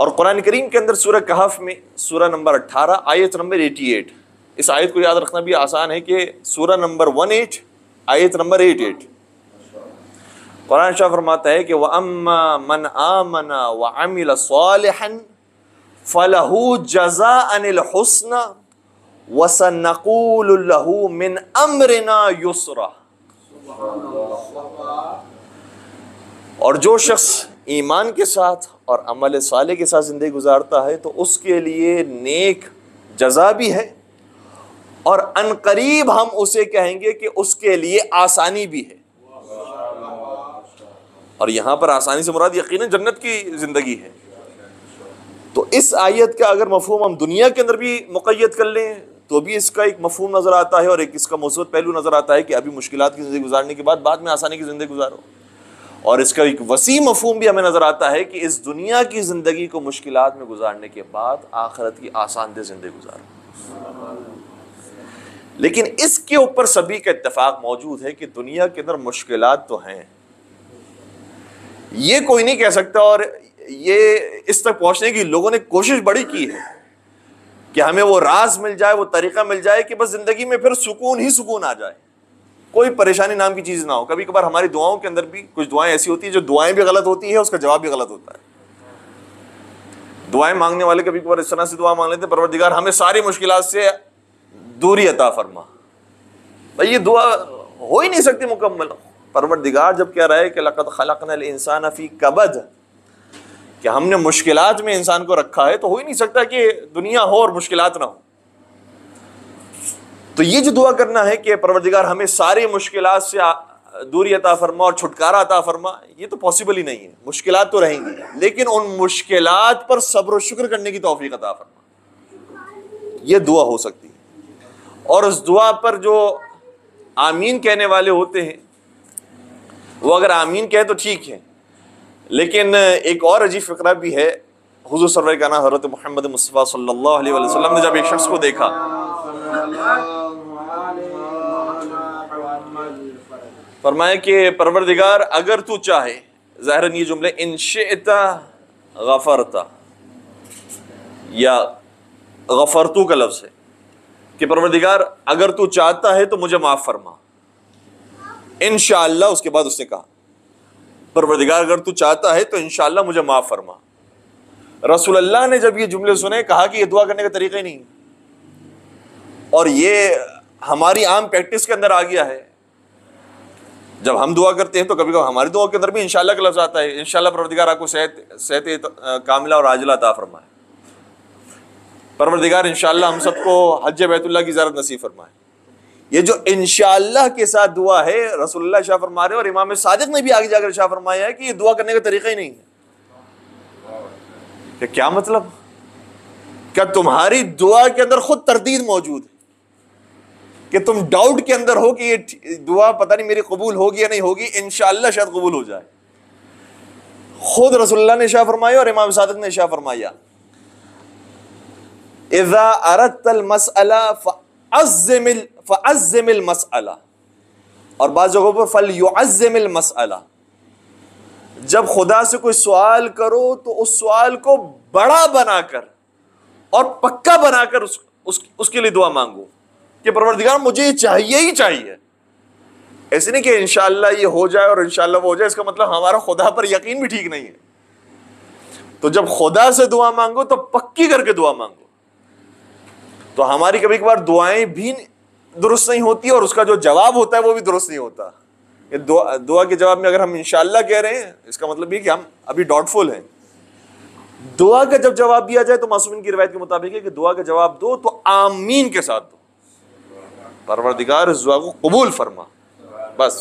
اور قرآن کریم کے اندر سورہ کہف میں سورہ نمبر 18 آیت نمبر 88، اس آیت کو یاد رکھنا بھی آسان ہے کہ سورہ نمبر 18 آیت نمبر 88، قرآن شاہ فرماتا ہے کہ وَأَمَّا مَنْ آمَنَ وَعَمِلَ صَالِحًا فَلَهُ جَزَاءً الْحُسْنَى وَسَنَقُولُ لَهُ مِنْ أَمْرِنَا يُسْرًا۔ اور جو شخص ایمان کے ساتھ اور عمل صالح کے ساتھ زندگی گزارتا ہے تو اس کے لیے نیک جزا بھی ہے، اور ان قریب ہم اسے کہیں گے کہ اس کے لیے آسانی بھی ہے۔ اور یہاں پر آسانی سے مراد یقیناً جنت کی زندگی ہے۔ تو اس آیت کا اگر مفہوم ہم دنیا کے اندر بھی مقید کر لیں تو بھی اس کا ایک مفہوم نظر آتا ہے، اور ایک اس کا مثبت پہلو نظر آتا ہے کہ ابھی مشکلات کی زندگی گزارنے کے بعد میں آسانی کی زندگی گزارو۔ اور اس کا ایک وسیع مفہوم بھی ہمیں نظر آتا ہے کہ اس دنیا کی زندگی کو مشکلات میں گزارنے کے بعد آخرت کی آسان دہ زندگی گزارو۔ لیکن اس کے اوپر سبھی کا اتفاق موجود ہے کہ دنیا کے اندر مشکلات تو ہیں، یہ کوئی نہیں کہہ سکتا، اور یہ اس تک پہنچنے کی لوگوں نے کوشش بڑی کی ہے کہ ہمیں وہ راز مل جائے، وہ طریقہ مل جائے کہ بس زندگی میں پھر سکون ہی سکون آ جائے، کوئی پریشانی نام کی چیز نہ ہو۔ کبھی کبھار ہماری دعاؤں کے اندر بھی کچھ دعائیں ایسی ہوتی ہیں جو دعائیں بھی غلط ہوتی ہیں، اس کا جواب بھی غلط ہوتا ہے۔ دعائیں مانگنے والے کبھی کبھار اس طرح سے دعا مانگ لیتے ہیں، پروردگار ہمیں ساری مشکلات سے دوری عطا فرما۔ بھائی یہ دعا ہو ہی نہیں سکتی مکمل۔ پروردگار جب کہہ رہا ہے کہ لقد خلقنا الانسان فی کبد، کہ ہم نے مشکلات میں انسان کو رکھا ہے، تو ہو ہی نہیں سکتا کہ دنیا ہو اور مشکلات نہ ہو۔ تو یہ جو دعا کرنا ہے کہ پروردگار ہمیں ساری مشکلات سے دوری عطا فرما اور چھٹکارا عطا فرما، یہ تو پاسبل ہی نہیں ہے۔ مشکلات تو رہیں گی، لیکن ان مشکلات پر صبر و شکر کرنے کی توفیق عطا فرما، یہ دعا ہو سکتی ہے۔ اور اس دعا پر جو آمین کہنے والے ہوتے ہیں وہ اگر آمین کہے تو ٹھیک ہے، لیکن ایک اور عجیب فقرہ بھی ہے۔ حضور سرور کا نام حضرت محمد مصطفیٰ صلی اللہ علیہ وسلم نے جب ایک شخص کو دیکھا، فرمایا کہ پروردگار اگر تو چاہے، ظاہراً یہ جملے ان شئت غفرت یا غفرتو کا لفظ ہے کہ پروردگار اگر تو چاہتا ہے تو مجھے معاف فرما۔ انشاءاللہ اس کے بعد اس نے کہا پروردگار اگر تو چاہتا ہے تو انشاءاللہ مجھے معاف فرما۔ رسول اللہ نے جب یہ جملے سنے کہا کہ یہ دعا کرنے کا طریقہ ہی نہیں، اور یہ ہماری عام پریکٹس کے اندر آ گیا ہے۔ جب ہم دعا کرتے ہیں تو کبھی کبھی ہماری دعا کے اندر بھی انشاءاللہ کا لفظ آتا ہے، انشاءاللہ پروردگار آپ کو صحت کاملہ اور عاجلہ عطا فرمائے، پروردگار انشاءاللہ ہم سب کو حج بیت اللہ کی زیارت نصیب فرمائے۔ یہ جو انشاءاللہ کے ساتھ دعا ہے، رسول اللہ شاہ فرما رہے ہیں، اور امام صادق نے بھی آگے جا کر شاہ فرمایا ہے کہ یہ دعا کرنے کا طریقہ ہی نہیں ہے۔ کہ کیا مطلب؟ کیا تمہاری دعا کے اندر خود تردید موجود ہے کہ تم ڈاؤٹ کے اندر ہو کہ یہ دعا پتہ نہیں میری قبول ہوگی یا نہیں ہوگی، انشاءاللہ شاید قبول ہو جائے؟ خود رسول اللہ نے شاہ فرمایا اور امام صادق نے شاہ فرمایا اذا اردت المسئلہ فعظم المسئلہ، اور بعض جگہوں پر فلیعظم المسئلہ، جب خدا سے کوئی سوال کرو تو اس سوال کو بڑا بنا کر اور پکا بنا کر اس کے لیے دعا مانگو کہ پروردگار مجھے یہ چاہیے ہی چاہیے۔ ایسے نہیں کہ انشاءاللہ یہ ہو جائے اور انشاءاللہ وہ ہو جائے، اس کا مطلب ہمارا خدا پر یقین بھی ٹھیک نہیں ہے۔ تو جب خدا سے دعا مانگو تو پکی کر کے دعا مانگو۔ تو ہماری کبھی کبھار دعائیں بھی درست نہیں ہوتی اور اس کا جو جواب ہوتا ہے وہ بھی درست نہیں ہوتا۔ دعا کے جواب میں اگر ہم انشاءاللہ کہہ رہے ہیں، اس کا مطلب یہ کہ ہم ابھی ڈاؤٹ فل ہیں۔ دعا کا جب جواب دیا جائے تو معصومین کی روایت کے مطابق ہے کہ دعا کا جواب دو تو آمین کے ساتھ دو، پروردگار اس دعا کو قبول فرما، بس۔